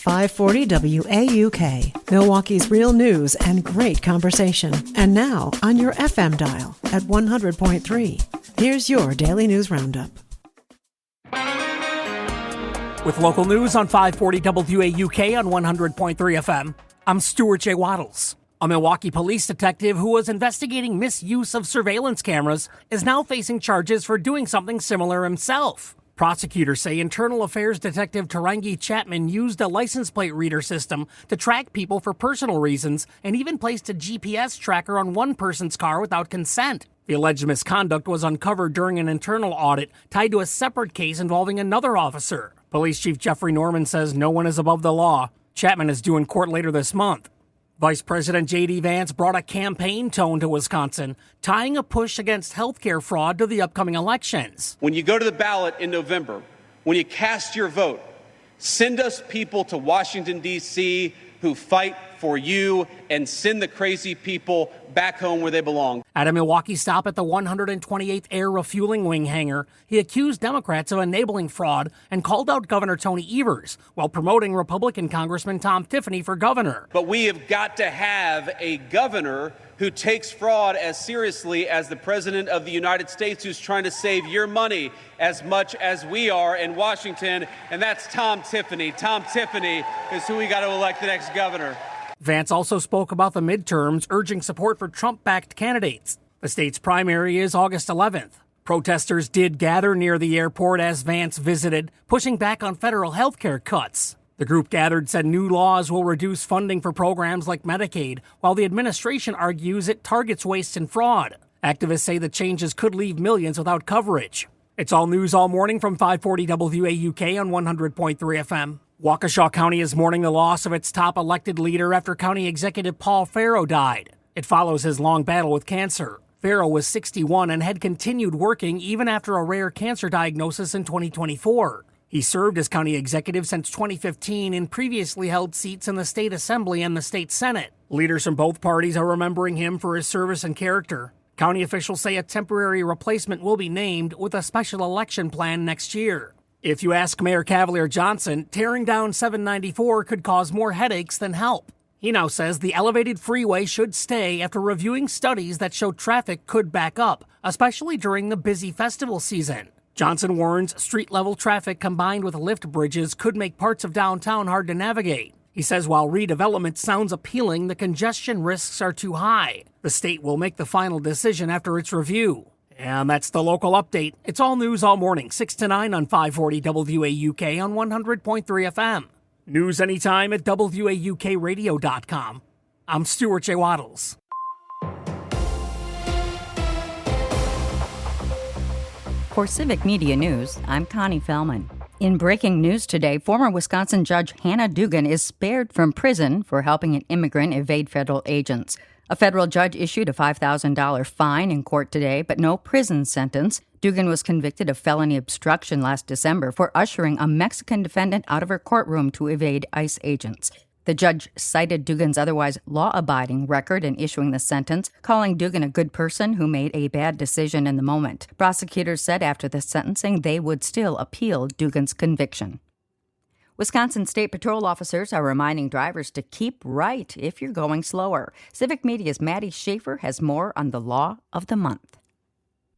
540 WAUK, Milwaukee's real news and great conversation. And now on your FM dial at 100.3. Here's your Daily News Roundup. With local news on 540 WAUK on 100.3 FM, I'm Stuart J. Waddles. A Milwaukee police detective who was investigating misuse of surveillance cameras is now facing charges for doing something similar himself. Prosecutors say Internal Affairs Detective Tarangi Chapman used a license plate reader system to track people for personal reasons and even placed a GPS tracker on one person's car without consent. The alleged misconduct was uncovered during an internal audit tied to a separate case involving another officer. Police Chief Jeffrey Norman says no one is above the law. Chapman is due in court later this month. Vice President J.D. Vance brought a campaign tone to Wisconsin, tying a push against healthcare fraud to the upcoming elections. When you go to the ballot in November, when you cast your vote, send us people to Washington, D.C. who fight for you and send the crazy people back home where they belong. At a Milwaukee stop at the 128th Air Refueling Wing hangar, he accused Democrats of enabling fraud and called out Governor Tony Evers while promoting Republican Congressman Tom Tiffany for governor. But we have got to have a governor who takes fraud as seriously as the President of the United States, who's trying to save your money as much as we are in Washington, and that's Tom Tiffany. Tom Tiffany is who we got to elect the next governor. Vance also spoke about the midterms, urging support for Trump-backed candidates. The state's primary is August 11th. Protesters did gather near the airport as Vance visited, pushing back on federal health care cuts. The group gathered said new laws will reduce funding for programs like Medicaid, while the administration argues it targets waste and fraud. Activists say the changes could leave millions without coverage. It's all news all morning from 540 WAUK on 100.3 FM. Waukesha County is mourning the loss of its top elected leader after County Executive Paul Farrow died. It follows his long battle with cancer. Farrow was 61 and had continued working even after a rare cancer diagnosis in 2024. He served as county executive since 2015 and previously held seats in the state assembly and the state senate. Leaders from both parties are remembering him for his service and character. County officials say a temporary replacement will be named with a special election plan next year. If you ask Mayor Cavalier Johnson, tearing down 794 could cause more headaches than help. He now says the elevated freeway should stay after reviewing studies that show traffic could back up, especially during the busy festival season. Johnson warns street-level traffic combined with lift bridges could make parts of downtown hard to navigate. He says while redevelopment sounds appealing, the congestion risks are too high. The state will make the final decision after its review. And that's the local update. It's all news all morning, 6 to 9 on 540 WAUK on 100.3 FM. News anytime at WAUKradio.com. I'm Stuart J. Waddles. For Civic Media News, I'm Connie Fellman. In breaking news today, former Wisconsin Judge Hannah Dugan is spared from prison for helping an immigrant evade federal agents. A federal judge issued a $5,000 fine in court today, but no prison sentence. Dugan was convicted of felony obstruction last December for ushering a Mexican defendant out of her courtroom to evade ICE agents. The judge cited Dugan's otherwise law-abiding record in issuing the sentence, calling Dugan a good person who made a bad decision in the moment. Prosecutors said after the sentencing they would still appeal Dugan's conviction. Wisconsin State Patrol officers are reminding drivers to keep right if you're going slower. Civic Media's Maddie Schaefer has more on the Law of the Month.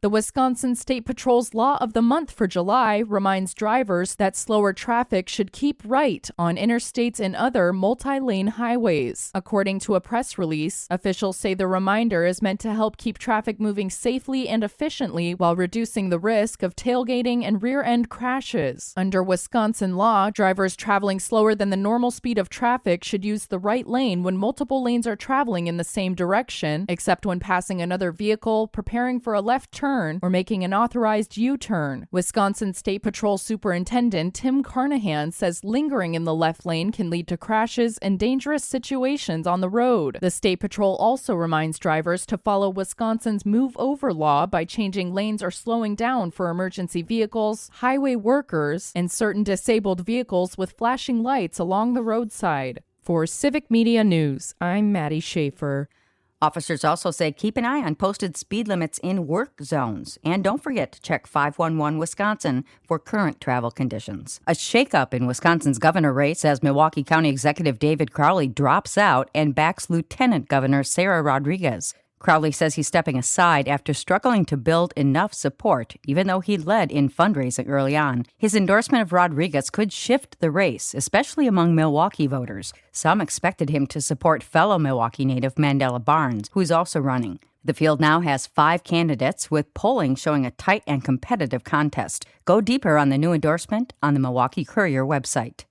The Wisconsin State Patrol's Law of the Month for July reminds drivers that slower traffic should keep right on interstates and other multi-lane highways. According to a press release, officials say the reminder is meant to help keep traffic moving safely and efficiently while reducing the risk of tailgating and rear-end crashes. Under Wisconsin law, drivers traveling slower than the normal speed of traffic should use the right lane when multiple lanes are traveling in the same direction, except when passing another vehicle, preparing for a left turn, or making an authorized U-turn. Wisconsin State Patrol Superintendent Tim Carnahan says lingering in the left lane can lead to crashes and dangerous situations on the road. The State Patrol also reminds drivers to follow Wisconsin's Move Over law by changing lanes or slowing down for emergency vehicles, highway workers, and certain disabled vehicles with flashing lights along the roadside. For Civic Media News, I'm Maddie Schaefer. Officers also say keep an eye on posted speed limits in work zones. And don't forget to check 511 Wisconsin for current travel conditions. A shakeup in Wisconsin's governor race as Milwaukee County Executive David Crowley drops out and backs Lieutenant Governor Sarah Rodriguez. Crowley says he's stepping aside after struggling to build enough support, even though he led in fundraising early on. His endorsement of Rodriguez could shift the race, especially among Milwaukee voters. Some expected him to support fellow Milwaukee native Mandela Barnes, who's also running. The field now has 5 candidates, with polling showing a tight and competitive contest. Go deeper on the new endorsement on the Milwaukee Courier website.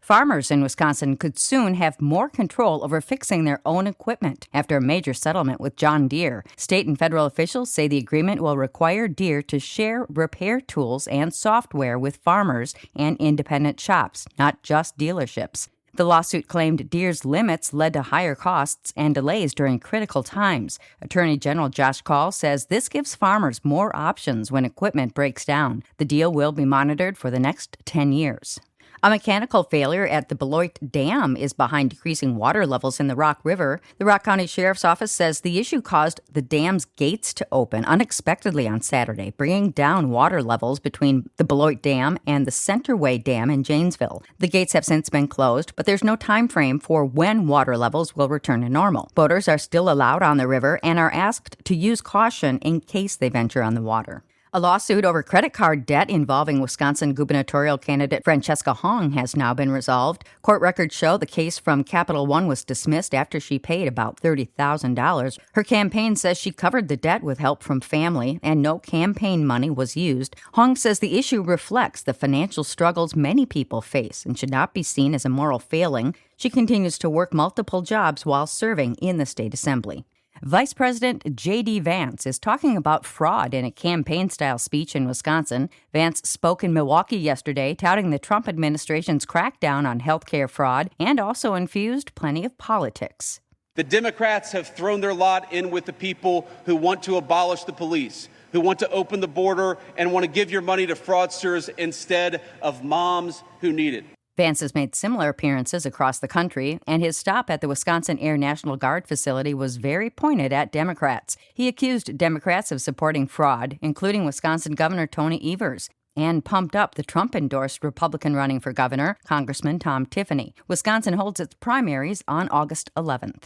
Farmers in Wisconsin could soon have more control over fixing their own equipment after a major settlement with John Deere. State and federal officials say the agreement will require Deere to share repair tools and software with farmers and independent shops, not just dealerships. The lawsuit claimed Deere's limits led to higher costs and delays during critical times. Attorney General Josh Kaul says this gives farmers more options when equipment breaks down. The deal will be monitored for the next 10 years. A mechanical failure at the Beloit Dam is behind decreasing water levels in the Rock River. The Rock County Sheriff's Office says the issue caused the dam's gates to open unexpectedly on Saturday, bringing down water levels between the Beloit Dam and the Centerway Dam in Janesville. The gates have since been closed, but there's no time frame for when water levels will return to normal. Boaters are still allowed on the river and are asked to use caution in case they venture on the water. A lawsuit over credit card debt involving Wisconsin gubernatorial candidate Francesca Hong has now been resolved. Court records show the case from Capital One was dismissed after she paid about $30,000. Her campaign says she covered the debt with help from family and no campaign money was used. Hong says the issue reflects the financial struggles many people face and should not be seen as a moral failing. She continues to work multiple jobs while serving in the state assembly. Vice President J.D. Vance is talking about fraud in a campaign-style speech in Wisconsin. Vance spoke in Milwaukee yesterday, touting the Trump administration's crackdown on healthcare fraud and also infused plenty of politics. The Democrats have thrown their lot in with the people who want to abolish the police, who want to open the border and want to give your money to fraudsters instead of moms who need it. Vance has made similar appearances across the country, and his stop at the Wisconsin Air National Guard facility was very pointed at Democrats. He accused Democrats of supporting fraud, including Wisconsin Governor Tony Evers, and pumped up the Trump-endorsed Republican running for governor, Congressman Tom Tiffany. Wisconsin holds its primaries on August 11th.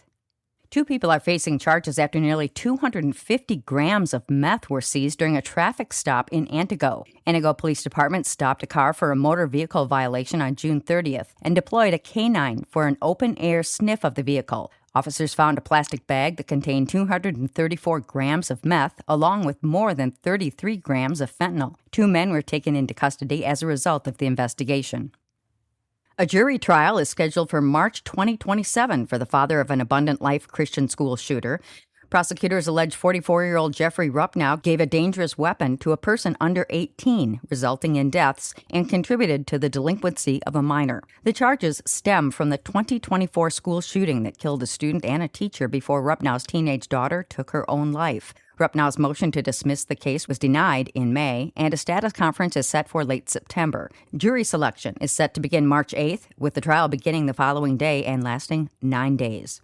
2 people are facing charges after nearly 250 grams of meth were seized during a traffic stop in Antigo. Antigo Police Department stopped a car for a motor vehicle violation on June 30th and deployed a canine for an open-air sniff of the vehicle. Officers found a plastic bag that contained 234 grams of meth, along with more than 33 grams of fentanyl. 2 men were taken into custody as a result of the investigation. A jury trial is scheduled for March 2027 for the father of an Abundant Life Christian school shooter. Prosecutors allege 44-year-old Jeffrey Ruppnow gave a dangerous weapon to a person under 18, resulting in deaths, and contributed to the delinquency of a minor. The charges stem from the 2024 school shooting that killed a student and a teacher before Ruppnow's teenage daughter took her own life. Ruppnow's motion to dismiss the case was denied in May, and a status conference is set for late September. Jury selection is set to begin March 8th, with the trial beginning the following day and lasting 9 days.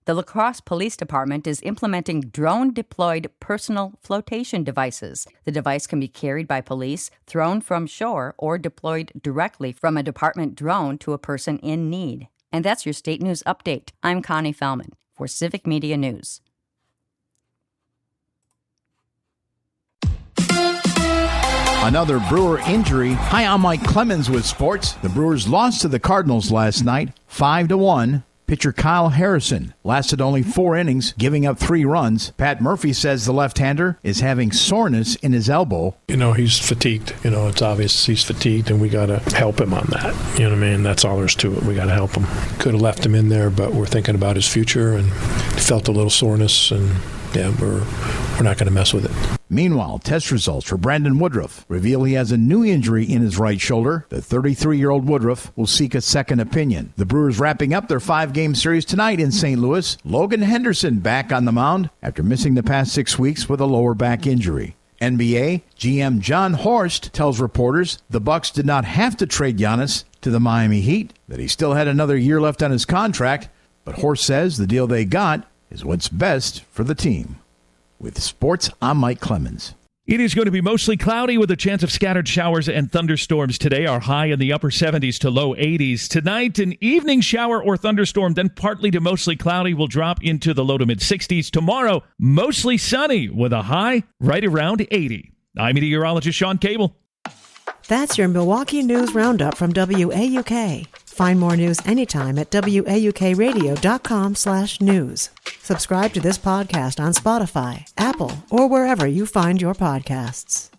The La Crosse Police Department is implementing drone-deployed personal flotation devices. The device can be carried by police, thrown from shore, or deployed directly from a department drone to a person in need. And that's your State News Update. I'm Connie Fellman for Civic Media News. Another Brewer injury. Hi, I'm Mike Clemens with sports. The Brewers lost to the Cardinals last night, 5-1. Pitcher Kyle Harrison lasted only 4 innings, giving up 3 runs. Pat Murphy says the left-hander is having soreness in his elbow. He's fatigued. It's obvious he's fatigued, and we got to help him on that. You know what I mean? That's all there's to it. We got to help him. Could have left him in there, but we're thinking about his future, and felt a little soreness, and we're not going to mess with it. Meanwhile, test results for Brandon Woodruff reveal he has a new injury in his right shoulder. The 33-year-old Woodruff will seek a second opinion. The Brewers wrapping up their 5-game series tonight in St. Louis. Logan Henderson back on the mound after missing the past 6 weeks with a lower back injury. NBA GM John Horst tells reporters the Bucks did not have to trade Giannis to the Miami Heat, that he still had another year left on his contract, but Horst says the deal they got is what's best for the team. With sports, I'm Mike Clemens. It is going to be mostly cloudy with a chance of scattered showers and thunderstorms today. Our high in the upper 70s to low 80s. Tonight, an evening shower or thunderstorm, then partly to mostly cloudy, will drop into the low to mid 60s. Tomorrow, mostly sunny with a high right around 80. I'm meteorologist Sean Cable. That's your Milwaukee News Roundup from WAUK. Find more news anytime at WAUKradio.com/news. Subscribe to this podcast on Spotify, Apple, or wherever you find your podcasts.